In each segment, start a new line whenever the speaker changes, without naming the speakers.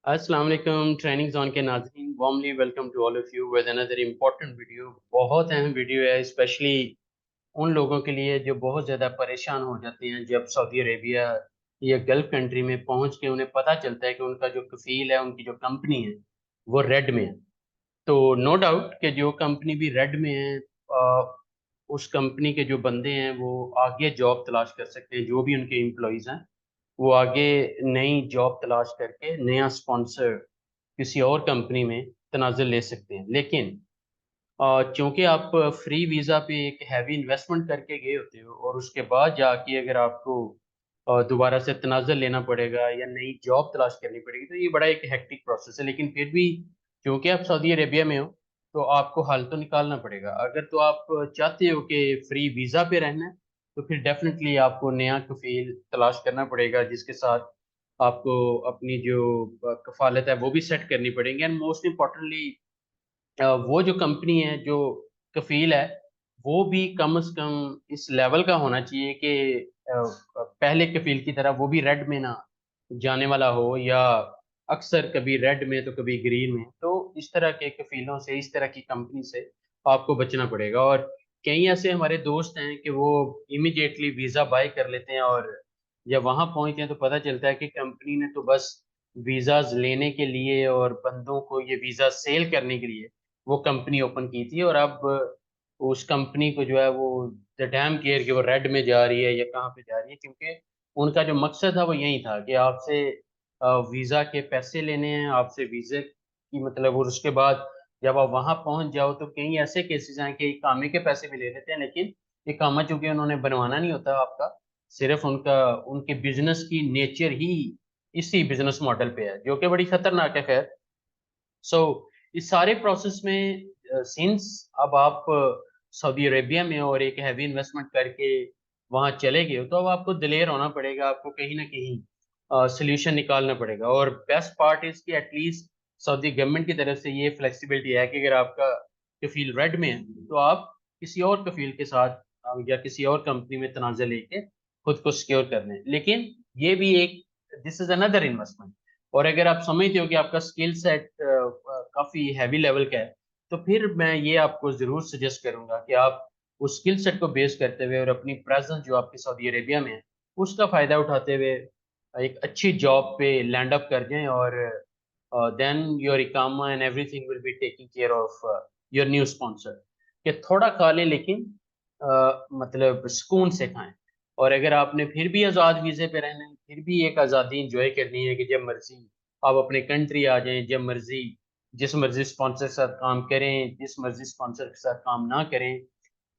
अस्सलाम वालेकुम training zone के नाज़रीन, warmly welcome to all of you with another important video. बहुत अहम वीडियो है, स्पेशली उन लोगों के लिए जो बहुत ज़्यादा परेशान हो जाते हैं जब सऊदी अरेबिया या गल्फ कंट्री में पहुंच के उन्हें पता चलता है कि उनका जो कफ़ील है, उनकी जो कंपनी है वो रेड में है। तो नो डाउट कि जो कंपनी भी रेड में है, उस कंपनी के जो बंदे हैं वो आगे जॉब तलाश कर सकते हैं। जो भी उनके एम्प्लॉइज़ हैं वो आगे नई जॉब तलाश करके नया स्पॉन्सर किसी और कंपनी में तनाज़ुल ले सकते हैं। लेकिन चूँकि आप फ्री वीज़ा पे एक हैवी इन्वेस्टमेंट करके गए होते हो और उसके बाद जाके अगर आपको दोबारा से तनाज़ुल लेना पड़ेगा या नई जॉब तलाश करनी पड़ेगी, तो ये बड़ा एक हेक्टिक प्रोसेस है। लेकिन फिर भी क्योंकि आप सऊदी अरेबिया में हो, तो आपको हल तो निकालना पड़ेगा। अगर तो आप चाहते हो कि फ्री वीज़ा पे रहना है, तो फिर डेफ़िनेटली आपको नया कफ़ील तलाश करना पड़ेगा, जिसके साथ आपको अपनी जो कफ़ालत है, वो भी सेट करनी पड़ेगी। एंड मोस्ट इम्पोर्टेंटली वो जो कंपनी है, जो कफ़ील है, वो भी कम से कम इस लेवल का होना चाहिए कि पहले कफ़ील की तरह वो भी रेड में ना जाने वाला हो, या अक्सर कभी रेड में तो कभी ग्रीन में। तो इस तरह के कफ़ीलों से, इस तरह की कंपनी से आपको बचना पड़ेगा। और कई ऐसे हमारे दोस्त हैं कि वो इमीडिएटली वीज़ा बाय कर लेते हैं, और जब वहाँ पहुँचते हैं तो पता चलता है कि कंपनी ने तो बस वीज़ाज़ लेने के लिए और बंदों को ये वीज़ा सेल करने के लिए वो कंपनी ओपन की थी, और अब उस कंपनी को जो है वो द डैम केयर कि वो रेड में जा रही है या कहाँ पे जा रही है, क्योंकि उनका जो मकसद था वो यही था कि आपसे वीज़ा के पैसे लेने हैं, आपसे वीज़े की मतलब, और उसके बाद जब आप वहाँ पहुँच जाओ तो कई ऐसे केसेज़ हैं कि इकामे के पैसे भी ले लेते हैं, लेकिन इकामा चूँकि उन्होंने बनवाना नहीं होता आपका, सिर्फ़ उनका उनके बिज़नेस की नेचर ही इसी बिज़नेस मॉडल पे है, जो कि बड़ी खतरनाक है खैर। सो इस सारे प्रोसेस में सिंस अब आप सऊदी अरेबिया में हो और एक हैवी इन्वेस्टमेंट करके वहाँ चले गए हो, तो अब आपको दिलेर होना पड़ेगा, आपको कहीं न कहीं सॉल्यूशन निकालना पड़ेगा। और बेस्ट पार्ट इज़ कि एटलीस्ट सऊदी गवर्नमेंट की तरफ से ये फ्लेक्सिबिलिटी है कि अगर आपका कफ़ील रेड में है, तो आप किसी और कफ़ील के साथ या किसी और कंपनी में तनाज़ा लेके खुद को सिक्योर कर लें। लेकिन ये भी एक दिस इज़ अनदर इन्वेस्टमेंट। और अगर आप समझते हो कि आपका स्किल सेट काफ़ी हैवी लेवल का है, तो फिर मैं ये आपको ज़रूर सजेस्ट करूँगा कि आप उस स्किल सेट को बेस करते हुए और अपनी प्रेज़ेंस जो आपकी सऊदी अरेबिया में है, उसका फ़ायदा उठाते हुए एक अच्छी जॉब पे लैंड अप कर जाएँ, और देन योर इकामा and everything will be taking care of your new sponsor. कि थोड़ा खा लें, लेकिन मतलब सुकून से खाएँ। और अगर आपने फिर भी आज़ाद वीज़े पे रहना है, फिर भी एक आज़ादी एन्जॉय करनी है कि जब मर्ज़ी आप अपने कंट्री आ जाएँ, जब मर्ज़ी जिस मर्ज़ी स्पॉन्सर के साथ काम करें, जिस मर्ज़ी स्पॉन्सर के साथ काम ना करें।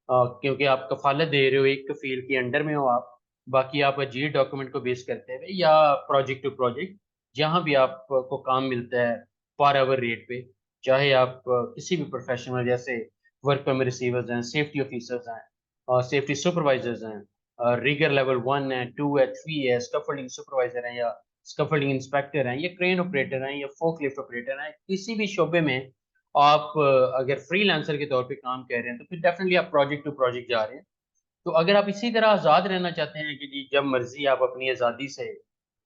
क्योंकि आप कफ़ालत दे रहे हो, एक कफ़ील के अंडर में हो आप, बाकी आप अजीब डॉक्यूमेंट को बेस करते हुए या प्रोजेक्ट टू प्रोजेक्ट, जहाँ भी आपको काम मिलता है पर आवर रेट पे, चाहे आप किसी भी प्रोफ़ेशन में, जैसे वर्क परमिट रिसीवर्स हैं, सेफ्टी ऑफ़िसर्स हैं, सेफ्टी सुपरवाइज़र्स हैं, रिगर लेवल 1 है, 2 है, 3 है, स्कैफोल्डिंग सुपरवाइज़र हैं, या स्कैफोल्डिंग इंस्पेक्टर हैं, या क्रेन ऑपरेटर हैं, या फ़ोर्कलिफ्ट ऑपरेटर हैं, किसी भी शोबे में आप अगर फ्रीलांसर के तौर पे काम कर रहे हैं, तो फिर डेफ़िनिटली आप प्रोजेक्ट टू प्रोजेक्ट जा रहे हैं। तो अगर आप इसी तरह आज़ाद रहना चाहते हैं कि जी जब मर्ज़ी आप अपनी आज़ादी से,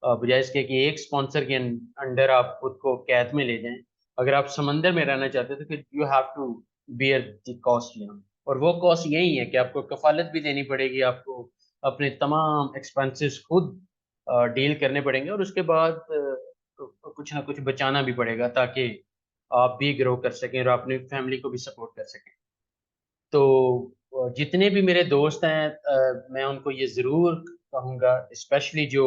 बजाय इसके कि एक स्पॉन्सर के अंडर आप खुद को कैद में ले जाएँ, अगर आप समंदर में रहना चाहते हैं, तो फिर you have to bear the cost you know. और वो कॉस्ट यही है कि आपको कफ़ालत भी देनी पड़ेगी, आपको अपने तमाम एक्सपेंसेस खुद डील करने पड़ेंगे, और उसके बाद कुछ ना कुछ बचाना भी पड़ेगा, ताकि आप भी ग्रो कर सकें और अपनी फैमिली को भी सपोर्ट कर सकें। तो जितने भी मेरे दोस्त हैं, मैं उनको ये ज़रूर कहूँगा, स्पेशली जो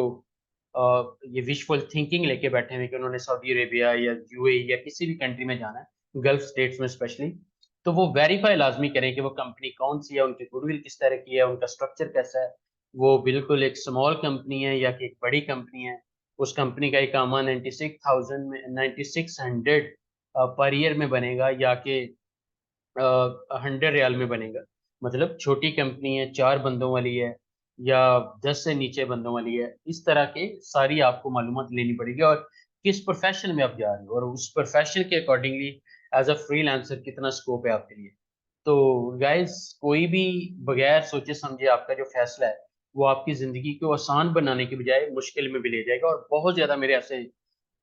ये विशफुल थिंकिंग लेके बैठे हैं कि उन्होंने सऊदी अरेबिया या यूएई या किसी भी कंट्री में जाना है, गल्फ स्टेट्स में स्पेशली, तो वो वेरीफ़ाई लाज़मी करें कि वो कंपनी कौन-सी है, उनकी गुडविल किस तरह की है, उनका स्ट्रक्चर कैसा है। वो बिल्कुल एक स्मॉल कंपनी है या कि एक बड़ी कंपनी है। उस कंपनी का इकामा 96,000 में 9600 पर ईयर में बनेगा, या कि 100 रियाल में बनेगा। मतलब छोटी कंपनी है, 4 बंदों वाली है, या 10 से नीचे बंदों वाली है। इस तरह के सारी आपको मालूमात लेनी पड़ेगी, और किस प्रोफ़ेशन में आप जा रहे हो, और उस प्रोफ़ेशन के अकॉर्डिंगली एज़ अ फ्रीलांसर कितना स्कोप है आपके लिए। तो गाइज़, कोई भी बगैर सोचे-समझे आपका जो फ़ैसला है, वो आपकी ज़िंदगी को आसान बनाने की बजाय मुश्किल में भी ले जाएगा, और बहुत ज़्यादा मेरे ऐसे